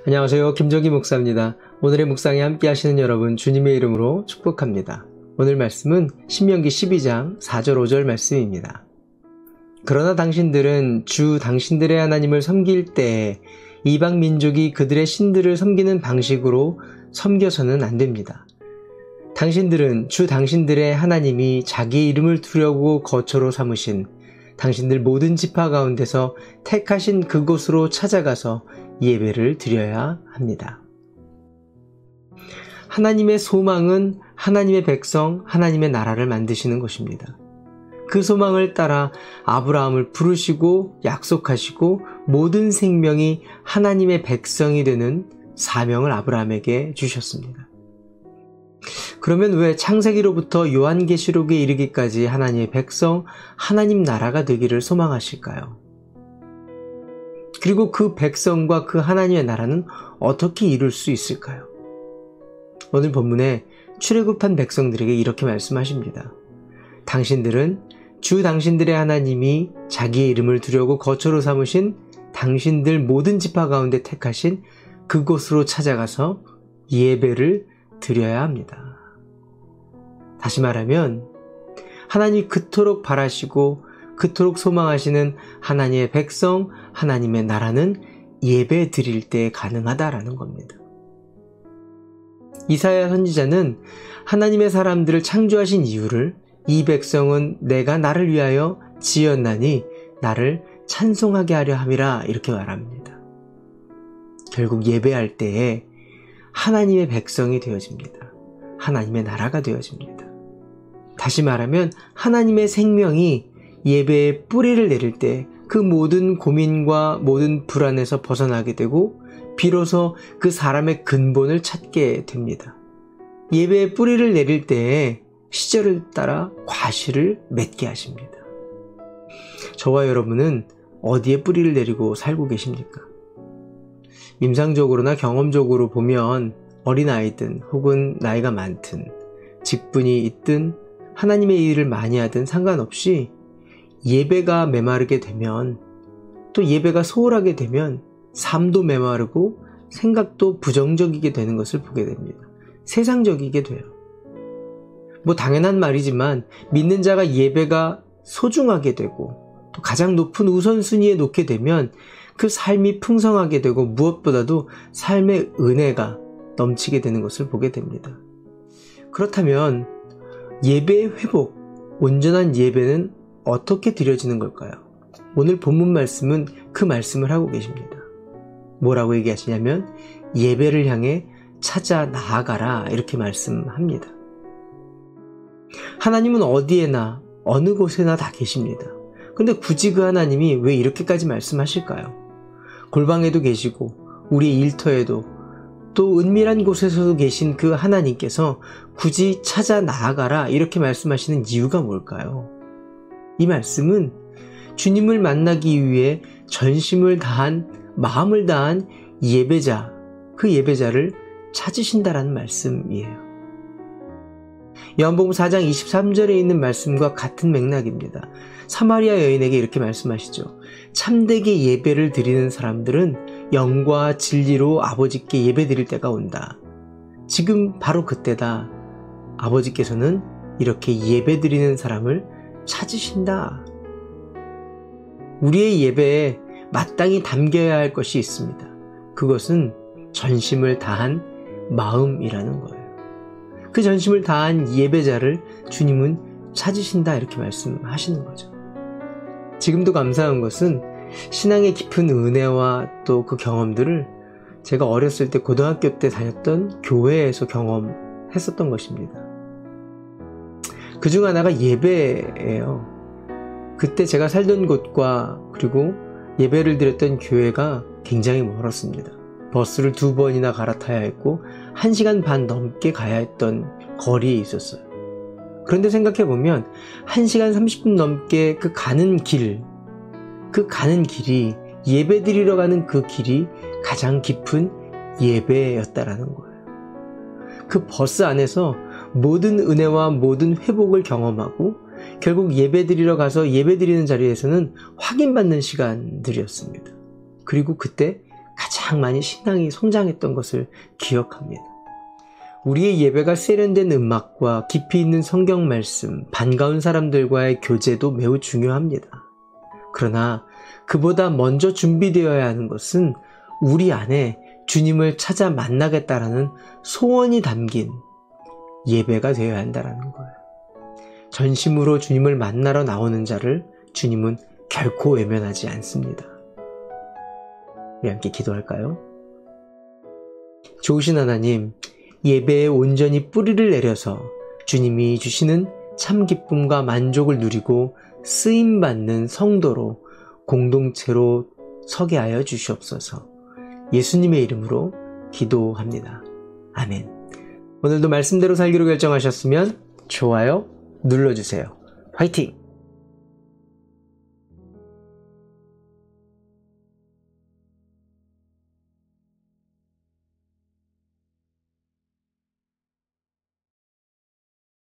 안녕하세요. 김정기 목사입니다. 오늘의 묵상에 함께 하시는 여러분 주님의 이름으로 축복합니다. 오늘 말씀은 신명기 12장 4절 5절 말씀입니다. 그러나 당신들은 주 당신들의 하나님을 섬길 때에 이방 민족이 그들의 신들을 섬기는 방식으로 섬겨서는 안 됩니다. 당신들은 주 당신들의 하나님이 자기의 이름을 두려고 거처로 삼으신 당신들 모든 지파 가운데서 택하신 그곳으로 찾아가서 예배를 드려야 합니다. 하나님의 소망은 하나님의 백성, 하나님의 나라를 만드시는 것입니다. 그 소망을 따라 아브라함을 부르시고 약속하시고 모든 생명이 하나님의 백성이 되는 사명을 아브라함에게 주셨습니다. 그러면 왜 창세기로부터 요한계시록에 이르기까지 하나님의 백성, 하나님 나라가 되기를 소망하실까요? 그리고 그 백성과 그 하나님의 나라는 어떻게 이룰 수 있을까요? 오늘 본문에 출애굽한 백성들에게 이렇게 말씀하십니다. 당신들은 주 당신들의 하나님이 자기의 이름을 두려고 거처로 삼으신 당신들 모든 지파 가운데 택하신 그곳으로 찾아가서 예배를 드려야 합니다. 다시 말하면 하나님이 그토록 바라시고 그토록 소망하시는 하나님의 백성, 하나님의 나라는 예배 드릴 때 가능하다라는 겁니다. 이사야 선지자는 하나님의 사람들을 창조하신 이유를 이 백성은 내가 나를 위하여 지었나니 나를 찬송하게 하려 함이라 이렇게 말합니다. 결국 예배할 때에 하나님의 백성이 되어집니다. 하나님의 나라가 되어집니다. 다시 말하면 하나님의 생명이 예배에 뿌리를 내릴 때 그 모든 고민과 모든 불안에서 벗어나게 되고 비로소 그 사람의 근본을 찾게 됩니다. 예배에 뿌리를 내릴 때에 시절을 따라 과실을 맺게 하십니다. 저와 여러분은 어디에 뿌리를 내리고 살고 계십니까? 임상적으로나 경험적으로 보면 어린아이든 혹은 나이가 많든 직분이 있든 하나님의 일을 많이 하든 상관없이 예배가 메마르게 되면 또 예배가 소홀하게 되면 삶도 메마르고 생각도 부정적이게 되는 것을 보게 됩니다. 세상적이게 돼요. 뭐 당연한 말이지만 믿는 자가 예배가 소중하게 되고 또 가장 높은 우선순위에 놓게 되면 그 삶이 풍성하게 되고 무엇보다도 삶의 은혜가 넘치게 되는 것을 보게 됩니다. 그렇다면 예배의 회복, 온전한 예배는 어떻게 드려지는 걸까요? 오늘 본문 말씀은 그 말씀을 하고 계십니다. 뭐라고 얘기하시냐면 예배를 향해 찾아 나아가라 이렇게 말씀합니다. 하나님은 어디에나 어느 곳에나 다 계십니다. 근데 굳이 그 하나님이 왜 이렇게까지 말씀하실까요? 골방에도 계시고 우리의 일터에도 또 은밀한 곳에서도 계신 그 하나님께서 굳이 찾아 나아가라 이렇게 말씀하시는 이유가 뭘까요? 이 말씀은 주님을 만나기 위해 전심을 다한 마음을 다한 예배자, 그 예배자를 찾으신다라는 말씀이에요. 요한복음 4장 23절에 있는 말씀과 같은 맥락입니다. 사마리아 여인에게 이렇게 말씀하시죠. 참되게 예배를 드리는 사람들은 영과 진리로 아버지께 예배 드릴 때가 온다. 지금 바로 그때다. 아버지께서는 이렇게 예배 드리는 사람을 찾으신다. 우리의 예배에 마땅히 담겨야 할 것이 있습니다. 그것은 전심을 다한 마음이라는 거예요. 그 전심을 다한 예배자를 주님은 찾으신다 이렇게 말씀하시는 거죠. 지금도 감사한 것은 신앙의 깊은 은혜와 또 그 경험들을 제가 어렸을 때 고등학교 때 다녔던 교회에서 경험했었던 것입니다. 그중 하나가 예배예요. 그때 제가 살던 곳과 그리고 예배를 드렸던 교회가 굉장히 멀었습니다. 버스를 2번이나 갈아타야 했고 1시간 반 넘게 가야 했던 거리에 있었어요. 그런데 생각해보면 1시간 30분 넘게 그 가는 길이 예배 드리러 가는 그 길이 가장 깊은 예배였다라는 거예요. 그 버스 안에서 모든 은혜와 모든 회복을 경험하고 결국 예배드리러 가서 예배드리는 자리에서는 확인받는 시간들이었습니다. 그리고 그때 가장 많이 신앙이 성장했던 것을 기억합니다. 우리의 예배가 세련된 음악과 깊이 있는 성경 말씀, 반가운 사람들과의 교제도 매우 중요합니다. 그러나 그보다 먼저 준비되어야 하는 것은 우리 안에 주님을 찾아 만나겠다라는 소원이 담긴 예배가 되어야 한다는 거예요. 전심으로 주님을 만나러 나오는 자를 주님은 결코 외면하지 않습니다. 우리 함께 기도할까요? 좋으신 하나님, 예배에 온전히 뿌리를 내려서 주님이 주시는 참 기쁨과 만족을 누리고 쓰임받는 성도로 공동체로 서게 하여 주시옵소서. 예수님의 이름으로 기도합니다. 아멘. 오늘도 말씀대로 살기로 결정하셨으면 좋아요 눌러주세요. 화이팅!